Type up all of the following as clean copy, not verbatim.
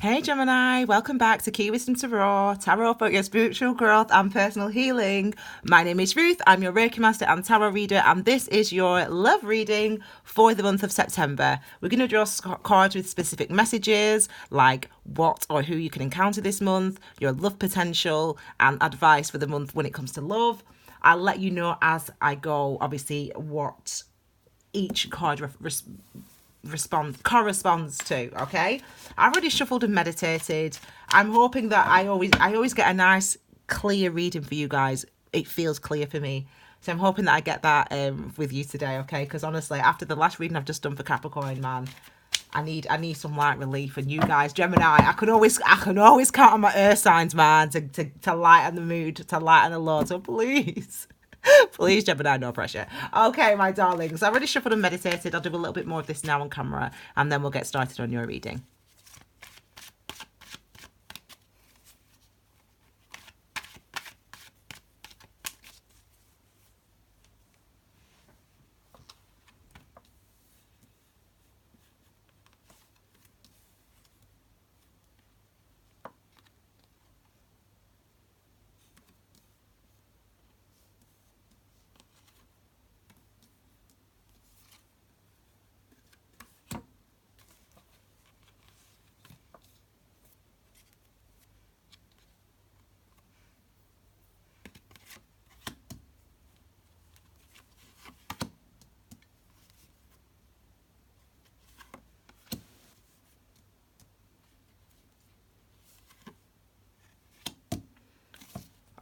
Hey Gemini, welcome back to Key Wisdom Tarot for your spiritual growth and personal healing. My name is Ruth, I'm your Reiki Master and Tarot Reader, and this is your love reading for the month of September. We're going to draw cards with specific messages, like what or who you can encounter this month, your love potential, and advice for the month when it comes to love. I'll let you know as I go, obviously, what each card corresponds to. Okay, I've already shuffled and meditated. I'm hoping that I always get a nice clear reading for you guys. It feels clear for me, so I'm hoping that I get that with you today. Okay, because honestly, after the last reading I've just done for Capricorn, man, I need some light relief. And you guys, Gemini, I can always count on my earth signs, man, to lighten the mood, to lighten the load. So please. Please, Gemini, no pressure. Okay, my darlings, I've already shuffled and meditated. I'll do a little bit more of this now on camera, and then we'll get started on your reading.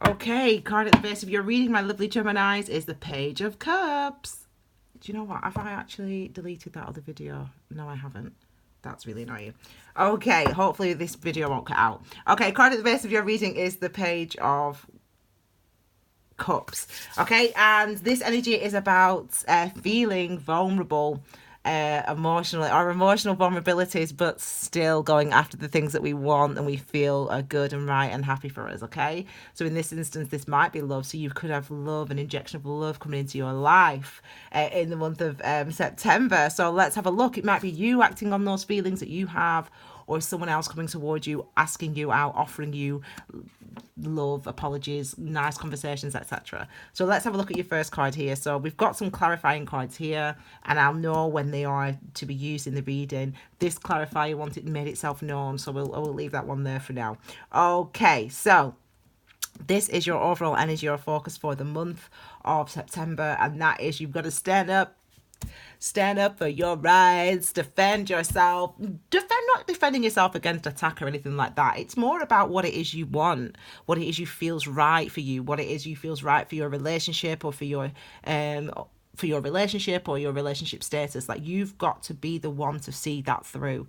Okay, card at the base of your reading, my lovely Geminis, is the Page of Cups. Do you know what? Have I actually deleted that other video? No, I haven't. That's really annoying. Okay, hopefully this video won't cut out. Okay, card at the base of your reading is the Page of Cups. Okay, and this energy is about feeling vulnerable emotionally, our emotional vulnerabilities, but still going after the things that we want and we feel are good and right and happy for us. Okay, so in this instance, this might be love, so you could have love, an injection of love coming into your life in the month of September. So let's have a look. It might be you acting on those feelings that you have, or someone else coming towards you, asking you out, offering you love, apologies, nice conversations, etc. So let's have a look at your first card here. So we've got some clarifying cards here, and I'll know when they are to be used in the reading. This clarifier wanted made itself known, so I will leave that one there for now. Okay, so this is your overall energy or focus for the month of September, and that is you've got to stand up for your rights, defend yourself, not defending yourself against attack or anything like that. It's more about what it is you want, what it is you feels right for you, what it is you feels right for your relationship, or for your relationship or your relationship status. Like, you've got to be the one to see that through.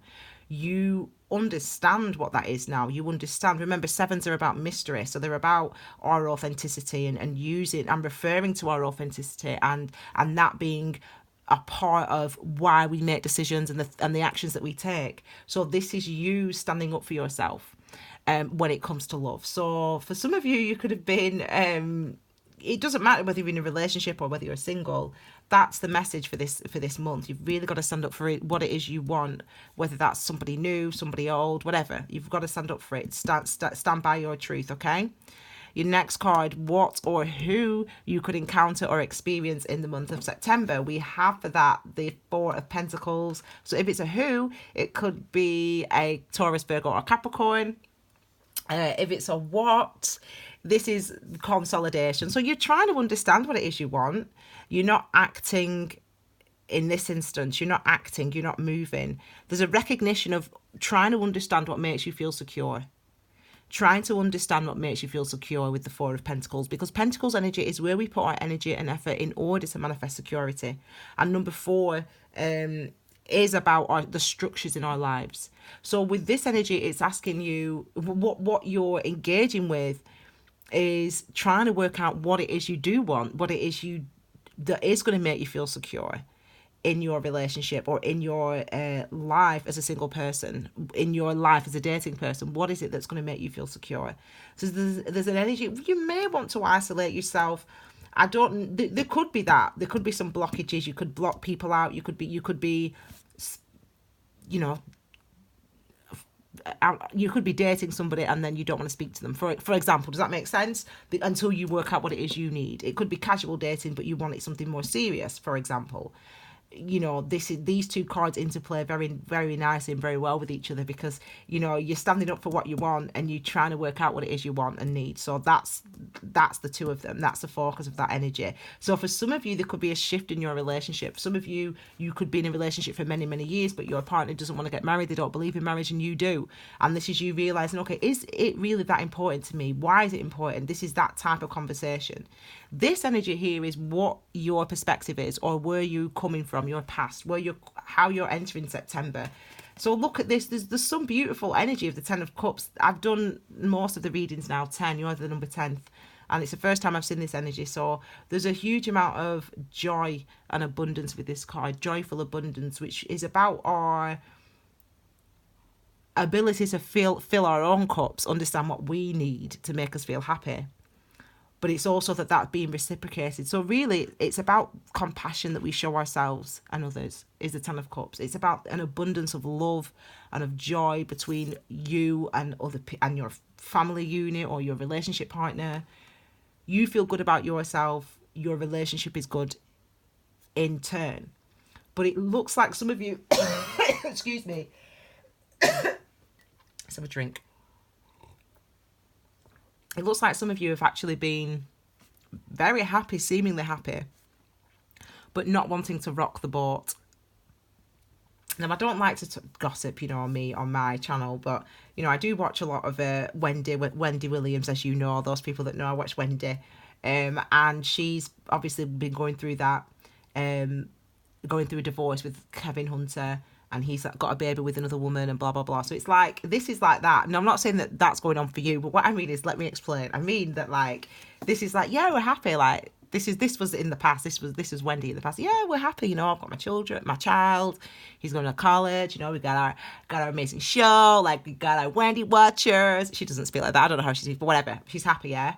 You understand what that is now. You understand. Remember, sevens are about mystery, so they're about our authenticity and using and referring to our authenticity, and that being a part of why we make decisions and the actions that we take. So this is you standing up for yourself when it comes to love. So for some of you, you could have been it doesn't matter whether you're in a relationship or whether you're single. That's the message for this month. You've really got to stand up for it, what it is you want, whether that's somebody new, somebody old, whatever. You've got to stand up for it. Stand by your truth, okay? Your next card, what or who you could encounter or experience in the month of September. We have for that the Four of Pentacles. So if it's a who, it could be a Taurus, Virgo, or Capricorn. If it's a what, this is consolidation. So you're trying to understand what it is you want. You're not acting in this instance. You're not acting, you're not moving. There's a recognition of trying to understand what makes you feel secure. Trying to understand what makes you feel secure with the Four of Pentacles, because Pentacles energy is where we put our energy and effort in order to manifest security. And number four is about the structures in our lives. So with this energy, it's asking you what you're engaging with is trying to work out what it is you do want, what it is that is going to make you feel secure in your relationship or in your life as a single person, in your life as a dating person. What is it that's going to make you feel secure? So there's an energy. You may want to isolate yourself. There could be that. There could be some blockages. You could block people out. You could be you could be dating somebody and then you don't want to speak to them, for example. Does that make sense? Until you work out what it is you need. It could be casual dating, but you want it something more serious, for example. You know, these two cards interplay very, very nicely and very well with each other, because, you know, you're standing up for what you want and you're trying to work out what it is you want and need. So that's the two of them. That's the focus of that energy. So for some of you, there could be a shift in your relationship. Some of you could be in a relationship for many, many years, but your partner doesn't want to get married. They don't believe in marriage and you do. And this is you realizing, okay, is it really that important to me? Why is it important? This is that type of conversation. This energy here is what your perspective is, or where you coming from, your past, how you're entering September. So look at this. There's some beautiful energy of the Ten of Cups. I've done most of the readings now. 10, you're the number 10th, and it's the first time I've seen this energy. So there's a huge amount of joy and abundance with this card, joyful abundance, which is about our ability to fill our own cups, understand what we need to make us feel happy. But it's also that being reciprocated. So really, it's about compassion that we show ourselves and others, is the Ten of Cups. It's about an abundance of love and of joy between you and and your family unit or your relationship partner. You feel good about yourself. Your relationship is good in turn. But it looks like some of you, excuse me, let's have a drink. It looks like some of you have actually been very happy, seemingly happy, but not wanting to rock the boat. Now, I don't like to gossip, you know, on me, on my channel, but, you know, I do watch a lot of Wendy Williams, as you know, those people that know I watch Wendy. And she's obviously been going through that, going through a divorce with Kevin Hunter, and he's got a baby with another woman and blah, blah, blah. So it's like, this is like that. And I'm not saying that that's going on for you, but what I mean is, let me explain. I mean that, like, this is like, yeah, we're happy. Like, this was in the past. This was Wendy in the past. Yeah, we're happy. You know, I've got my child. He's going to college. You know, we got our amazing show. Like, we got our Wendy watchers. She doesn't speak like that. I don't know how she speaks, but whatever. She's happy, yeah.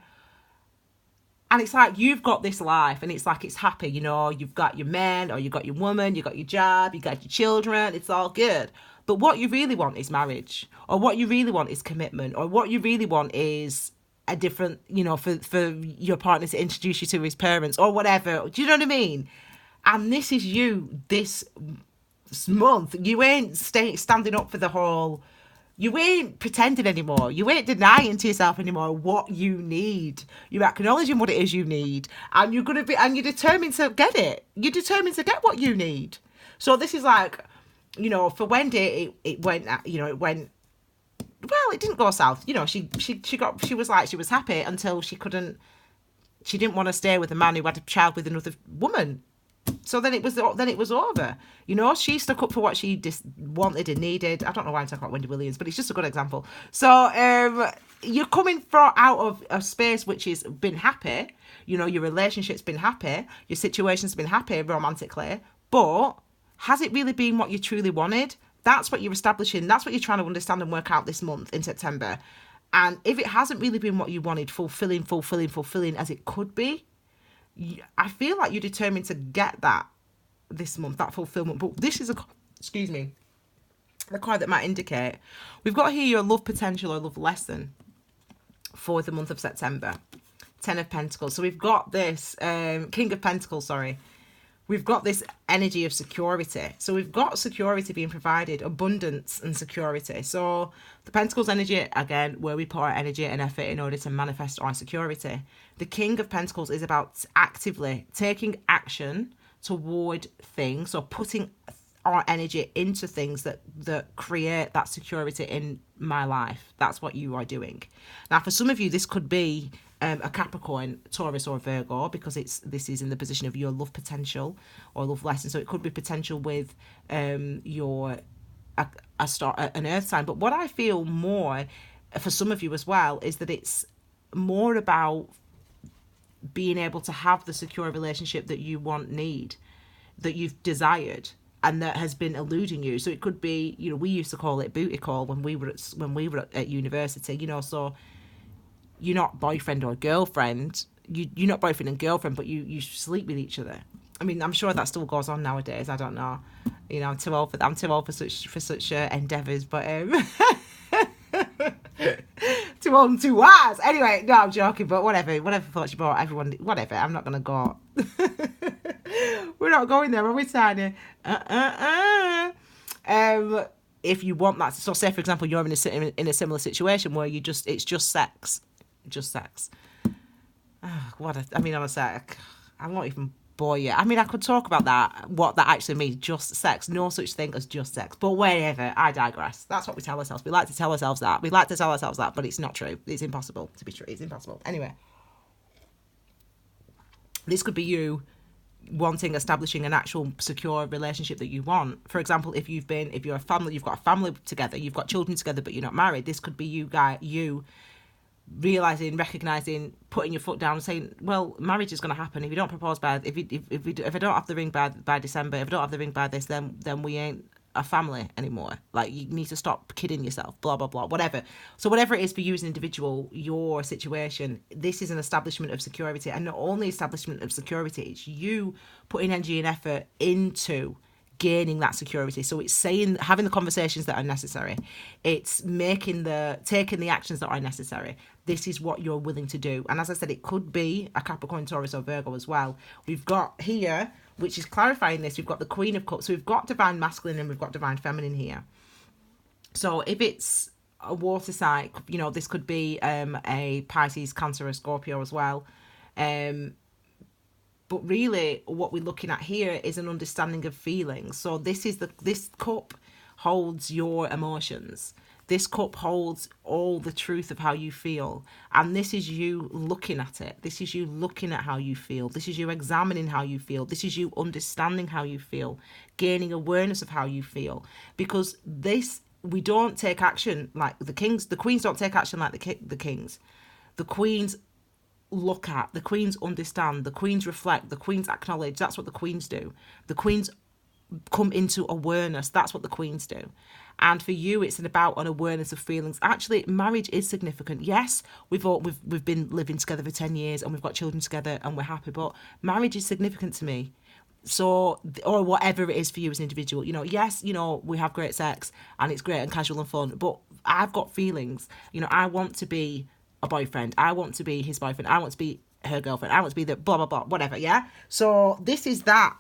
And it's like, you've got this life, and it's like, it's happy, you know, you've got your man, or you've got your woman, you've got your job, you've got your children, it's all good. But what you really want is marriage, or what you really want is commitment, or what you really want is a different, you know, for your partner to introduce you to his parents, or whatever. Do you know what I mean? And this is you this month. You ain't standing up for the whole... You ain't pretending anymore. You ain't denying to yourself anymore what you need. You're acknowledging what it is you need, and you're determined to get it. You're determined to get what you need. So this is like, you know, for Wendy, it went. Well, it didn't go south. You know, she was happy until she didn't want to stay with a man who had a child with another woman. So then it was over. You know, she stuck up for what she wanted and needed. I don't know why I'm talking about Wendy Williams, but it's just a good example. So you're coming out of a space which has been happy. You know, your relationship's been happy. Your situation's been happy romantically. But has it really been what you truly wanted? That's what you're establishing. That's what you're trying to understand and work out this month in September. And if it hasn't really been what you wanted, fulfilling as it could be, I feel like you're determined to get that this month, that fulfillment. But this is the card that might indicate. We've got here your love potential or love lesson for the month of September. 10 of Pentacles. So we've got this King of Pentacles, sorry. We've got this energy of security. So we've got security being provided, abundance and security. So the Pentacles energy, again, where we put our energy and effort in order to manifest our security. The King of Pentacles is about actively taking action toward things, or putting our energy into things that create that security in my life. That's what you are doing. Now, for some of you, this could be a Capricorn, Taurus, or Virgo, because this is in the position of your love potential or love lesson. So it could be potential with an earth sign. But what I feel more for some of you as well is that it's more about being able to have the secure relationship that you need, that you've desired, and that has been eluding you. So it could be, you know, we used to call it booty call when we were at university, you know. So you're not boyfriend or girlfriend. You're not boyfriend and girlfriend, but you sleep with each other. I mean, I'm sure that still goes on nowadays. I don't know. You know, I'm too old for such endeavours. But Two on two wires. Anyway, no, I'm joking, but whatever thoughts you brought, everyone, whatever. I'm not gonna go. We're not going there, are we, Tanya? If you want that, so say for example, you're in a similar situation where it's just sex, Oh, I mean, on a sec, I won't even bore you. I mean, I could talk about that, what that actually means, just sex. No such thing as just sex. But whatever, I digress. That's what we tell ourselves. We like to tell ourselves that. But it's not true. It's impossible to be true. It's impossible. Anyway, this could be you establishing an actual secure relationship that you want. For example, if you've got a family together, you've got children together, but you're not married. This could be you realizing, recognizing, putting your foot down and saying, well, marriage is going to happen. If you don't propose if I don't have the ring by December, if I don't have the ring by this, then we ain't a family anymore. Like, you need to stop kidding yourself, blah, blah, blah, whatever. So whatever it is for you as an individual, your situation, this is an establishment of security. And not only establishment of security, it's you putting energy and effort into gaining that security. So it's having the conversations that are necessary. It's taking the actions that are necessary. This is what you're willing to do. And as I said, it could be a Capricorn, Taurus or Virgo as well. We've got here, which is clarifying this, we've got the Queen of Cups. So we've got divine masculine and we've got divine feminine here. So if it's a water sign, this could be a Pisces, Cancer or Scorpio as well. But really, what we're looking at here is an understanding of feelings. So this cup holds your emotions. This cup holds all the truth of how you feel. And this is you looking at it. This is you looking at how you feel. This is you examining how you feel. This is you understanding how you feel, gaining awareness of how you feel. Because we don't take action like the kings. The queens don't take action like the kings. The queens look at, the queens understand, the queens reflect, the queens acknowledge. That's what the queens do. The queens come into awareness. That's what the queens do. And for you, it's about an awareness of feelings. Actually, marriage is significant. Yes, we've been living together for 10 years and we've got children together and we're happy, but marriage is significant to me. So, or whatever it is for you as an individual, yes, we have great sex and it's great and casual and fun, but I've got feelings. I want to be a boyfriend. I want to be his boyfriend. I want to be her girlfriend. I want to be the blah, blah, blah, whatever. Yeah. So this is that,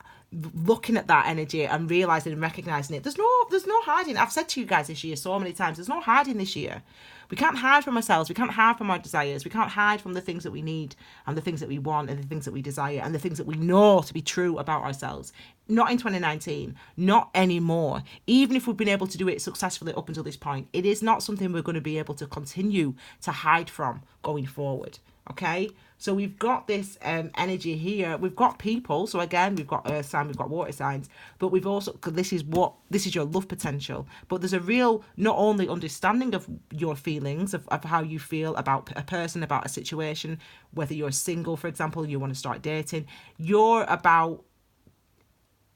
looking at that energy and realizing and recognizing it. There's no hiding. I've said to you guys this year so many times, there's no hiding this year. We can't hide from ourselves. We can't hide from our desires. We can't hide from the things that we need and the things that we want and the things that we desire and the things that we know to be true about ourselves. Not in 2019, not anymore. Even if we've been able to do it successfully up until this point, it is not something we're going to be able to continue to hide from going forward. Okay, so we've got this energy here. We've got people. So again, we've got earth sign, we've got water signs, but we've also, cause this is your love potential. But there's a real, not only understanding of your feelings, of how you feel about a person, about a situation, whether you're single, for example, you want to start dating, you're about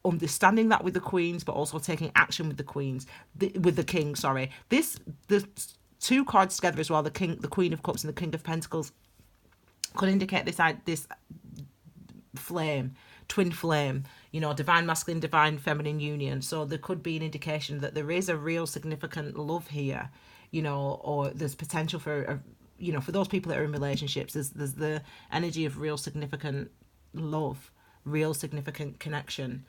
understanding that with the queens, but also taking action with the queens, with the king. Sorry, the two cards together as well, the Queen of Cups and the King of Pentacles, could indicate this flame, twin flame, divine masculine, divine feminine union. So there could be an indication that there is a real significant love here, or there's potential for, for those people that are in relationships, there's the energy of real significant love, real significant connection,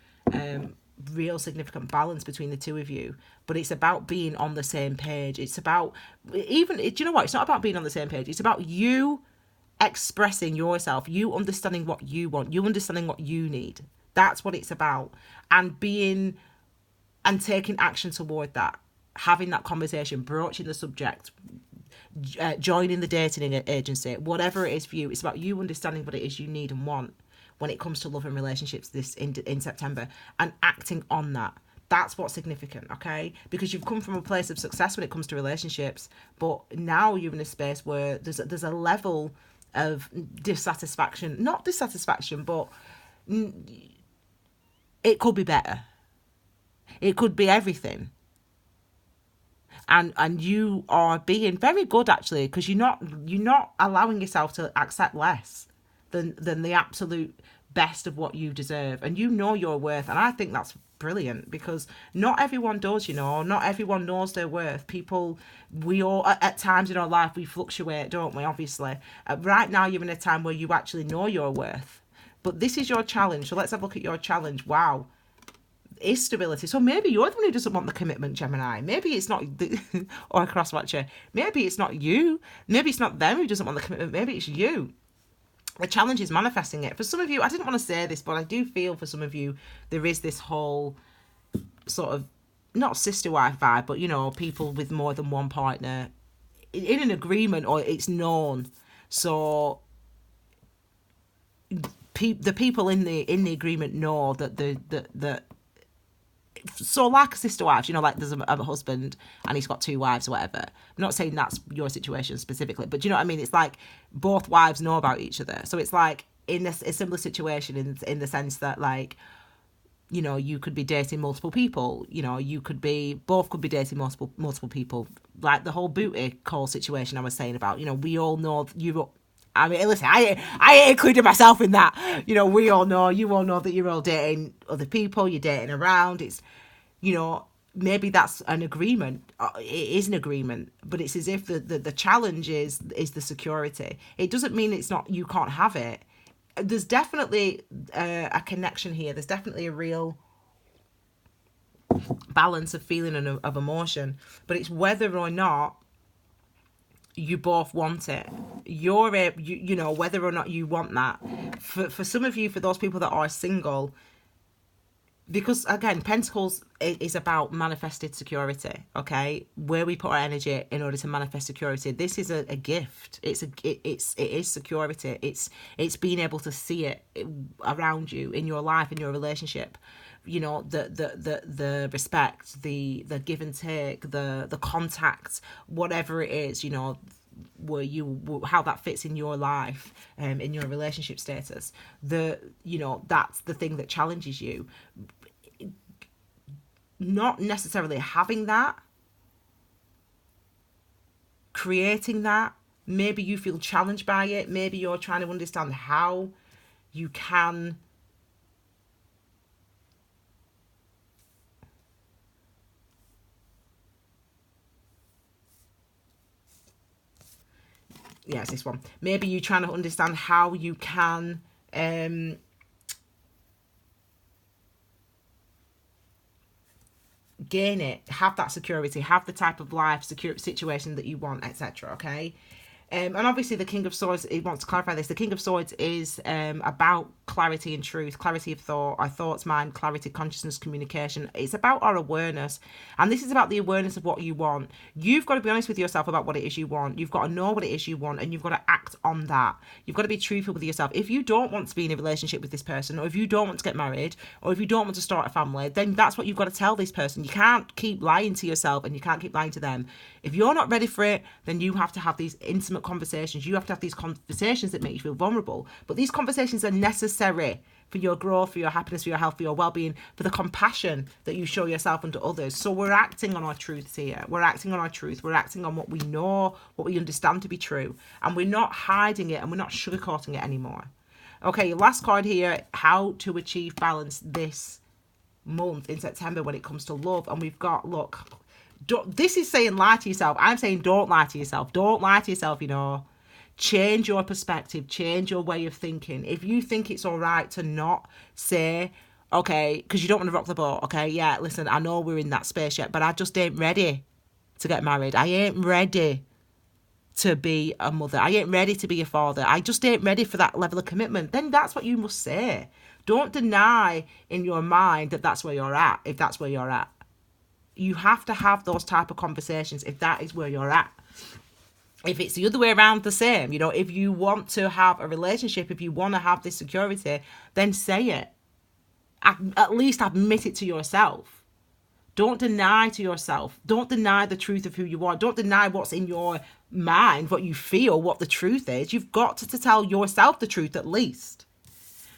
real significant balance between the two of you. But it's about being on the same page. It's about, do you know what? It's not about being on the same page. It's about you expressing yourself, you understanding what you want, you understanding what you need. That's what it's about. And taking action toward that, having that conversation, broaching the subject, joining the dating agency, whatever it is for you. It's about you understanding what it is you need and want when it comes to love and relationships in September, and acting on that. That's what's significant, okay? Because you've come from a place of success when it comes to relationships, but now you're in a space where there's a level of dissatisfaction, not dissatisfaction, but it could be better. It could be everything. And you are being very good, actually, because you're not allowing yourself to accept less than the absolute best of what you deserve. And you know your worth. And I think that's brilliant, because not everyone does, you know. Not everyone knows their worth. People, we all, at times in our life, we fluctuate, don't we, obviously. Right now, you're in a time where you actually know your worth. But this is your challenge. So let's have a look at your challenge. Wow. Is stability. So maybe you're the one who doesn't want the commitment, Gemini. Maybe it's not, or a crosswatcher. Maybe it's not you. Maybe it's not them who doesn't want the commitment. Maybe it's you. The challenge is manifesting it. For some of you, I didn't want to say this, but I do feel for some of you, there is this whole sort of, not sister wife vibe, but, you know, people with more than one partner in an agreement, or it's known. So the people in the agreement know that the so like a sister wives, you know, like there's a husband and he's got two wives or whatever. I'm not saying that's your situation specifically, but do you know what I mean? It's like both wives know about each other. So it's like in a similar situation in the sense that, like, you know, you could be dating multiple people. You know, both could be dating multiple people. Like the whole booty call situation I was saying about, you know, we all know I mean, listen, I ain't included myself in that. You know, you all know that you're all dating other people, you're dating around. It's, you know, maybe that's an agreement. It is an agreement, but it's as if the challenge is the security. It doesn't mean it's not, you can't have it. There's definitely a connection here. There's definitely a real balance of feeling and of emotion, but it's whether or not you both want it. You know, whether or not you want that. For some of you, for those people that are single, because again, Pentacles is about manifested security, okay? Where we put our energy in order to manifest security. This is a gift. It is security. It's being able to see it around you, in your life, in your relationship. You know, the respect, the give and take, the contact, whatever it is, you know, how that fits in your life, in your relationship status. You know, that's the thing that challenges you. Not necessarily having that, creating that. Maybe you feel challenged by it. Maybe you're trying to understand how you can it's this one. Maybe you're trying to understand how you can gain it, have that security, have the type of life, secure situation that you want, etc. Okay. And obviously the King of Swords, it wants to clarify this. The King of Swords is about clarity and truth, clarity of thought, our thoughts, mind, clarity, consciousness, communication. It's about our awareness. And this is about the awareness of what you want. You've got to be honest with yourself about what it is you want. You've got to know what it is you want, and you've got to act on that. You've got to be truthful with yourself. If you don't want to be in a relationship with this person, or if you don't want to get married, or if you don't want to start a family, then that's what you've got to tell this person. You can't keep lying to yourself, and you can't keep lying to them. If you're not ready for it, then you have to have these intimate conversations. You have to have these conversations that make you feel vulnerable. But these conversations are necessary for your growth, for your happiness, for your health, for your well-being, for the compassion that you show yourself and to others. So we're acting on our truths here. We're acting on our truth. We're acting on what we know, what we understand to be true. And we're not hiding it, and we're not sugarcoating it anymore. Okay, last card here, how to achieve balance this month in September when it comes to love. And we've got, look, this is saying lie to yourself. I'm saying don't lie to yourself. Don't lie to yourself, you know. Change your perspective. Change your way of thinking. If you think it's all right to not say, okay, because you don't want to rock the boat, okay, yeah, listen, I know we're in that space yet, but I just ain't ready to get married. I ain't ready to be a mother. I ain't ready to be a father. I just ain't ready for that level of commitment. Then that's what you must say. Don't deny in your mind that that's where you're at, if that's where you're at. You have to have those type of conversations if that is where you're at. If it's the other way around, the same. You know, if you want to have a relationship, if you want to have this security, then say it. At least admit it to yourself. Don't deny to yourself. Don't deny the truth of who you are. Don't deny what's in your mind, what you feel, what the truth is. You've got to tell yourself the truth at least.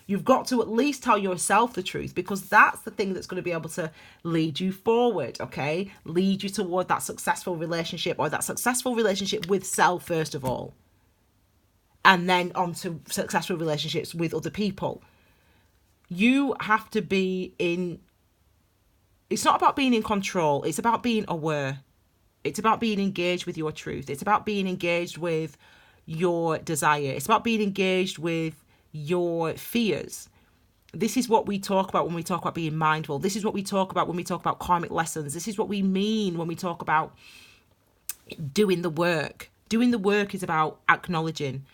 You've got to at least tell yourself the truth, because that's the thing that's going to be able to lead you forward, okay? Lead you toward that successful relationship, or that successful relationship with self, first of all. And then on to successful relationships with other people. You have to be in It's not about being in control. It's about being aware. It's about being engaged with your truth. It's about being engaged with your desire. It's about being engaged with your fears. This is what we talk about when we talk about being mindful. This is what we talk about when we talk about karmic lessons. This is what we mean when we talk about doing the work. Doing the work is about acknowledging,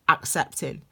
accepting.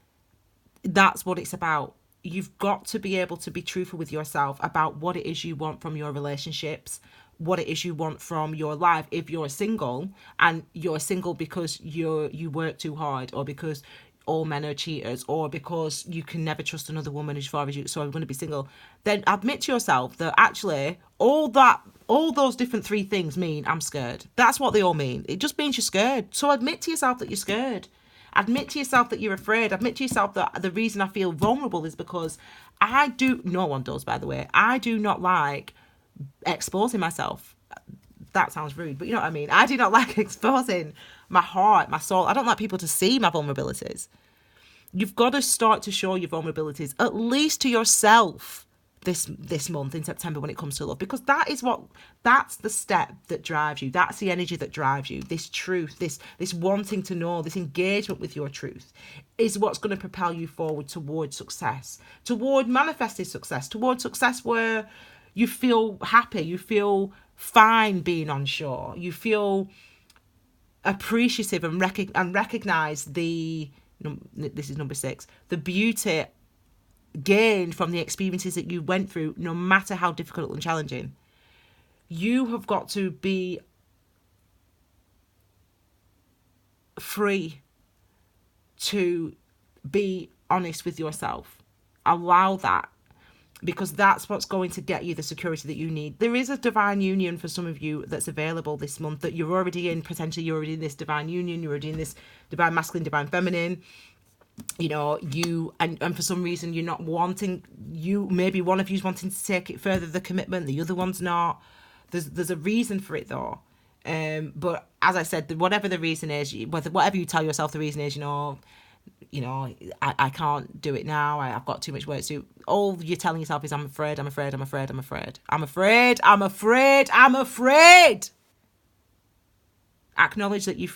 That's what it's about. You've got to be able to be truthful with yourself about what it is you want from your relationships, what it is you want from your life. If you're single and you're single because you work too hard, or because all men are cheaters, or because you can never trust another woman as far as you, so I'm going to be single, then admit to yourself that actually all those different three things mean I'm scared. That's what they all mean. It just means you're scared. So admit to yourself that you're scared. Admit to yourself that you're afraid. Admit to yourself that the reason I feel vulnerable is because no one does, by the way, I do not like exposing myself. That sounds rude, but you know what I mean. I do not like exposing my heart, my soul. I don't like people to see my vulnerabilities. You've got to start to show your vulnerabilities, at least to yourself, this month in September when it comes to love, because that's the step that drives you. That's the energy that drives you. This truth, this wanting to know, this engagement with your truth is what's going to propel you forward toward success, toward manifested success, toward success where you feel happy, you feel fine being unsure, you feel appreciative and recognize this is number 6, the beauty gained from the experiences that you went through, no matter how difficult and challenging. You have got to be free to be honest with yourself. Allow that, because that's what's going to get you the security that you need. There is a divine union for some of you that's available this month, that you're already in. Potentially you're already in this divine union, you're already in this divine masculine, divine feminine. You know, and for some reason you're not wanting, maybe one of you's wanting to take it further, the commitment, the other one's not. There's a reason for it though. But as I said, whatever the reason is, whatever you tell yourself the reason is, I can't do it now, I've got too much work to do. All you're telling yourself is I'm afraid. Acknowledge that you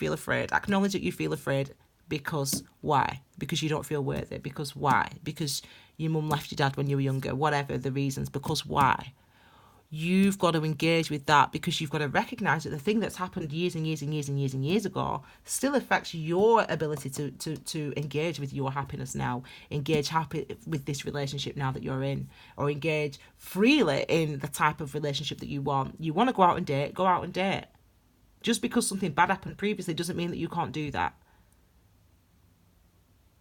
feel afraid. Because why? Because you don't feel worthy. Because why? Because your mum left your dad when you were younger. Whatever the reasons. Because why? You've got to engage with that, because you've got to recognize that the thing that's happened years and years ago still affects your ability to engage with your happiness now, engage happy with this relationship now that you're in, or engage freely in the type of relationship that you want. You want to go out and date, go out and date. Just because something bad happened previously doesn't mean that you can't do that.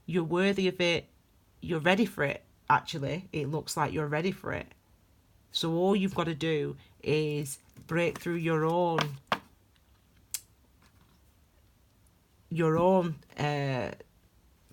You're worthy of it. You're ready for it, actually. It looks like you're ready for it. So all you've got to do is break through your own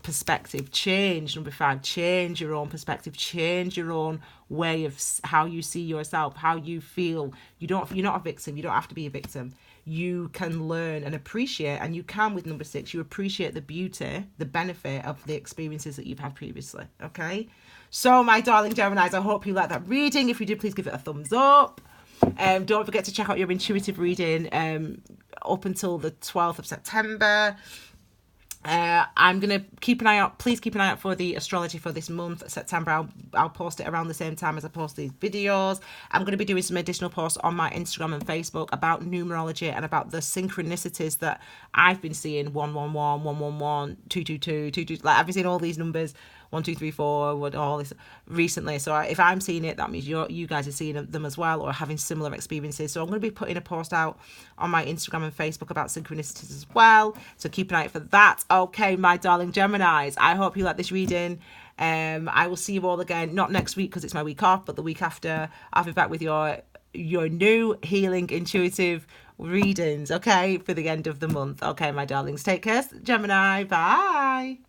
perspective. Change, number 5, change your own perspective. Change your own way of how you see yourself, how you feel. You're not a victim. You don't have to be a victim. You can learn and appreciate, and you can with number 6, you appreciate the beauty, the benefit of the experiences that you've had previously. Okay, so my darling Geminis, I hope you like that reading. If you did, please give it a thumbs up. Don't forget to check out your intuitive reading up until the 12th of September. I'm going to keep an eye out. Please keep an eye out for the astrology for this month, September. I'll post it around the same time as I post these videos. I'm going to be doing some additional posts on my Instagram and Facebook about numerology and about the synchronicities that I've been seeing. 111, 111, 222, 22. Like I've been seeing all these numbers, 1, 2, 3, 4, all this recently. So if I'm seeing it, that means you guys are seeing them as well, or having similar experiences. So I'm going to be putting a post out on my Instagram and Facebook about synchronicities as well. So keep an eye out for that. Okay, my darling Geminis, I hope you like this reading. I will see you all again, not next week because it's my week off, but the week after. I'll be back with your new healing intuitive readings, okay, for the end of the month. Okay, my darlings, take care, Gemini. Bye.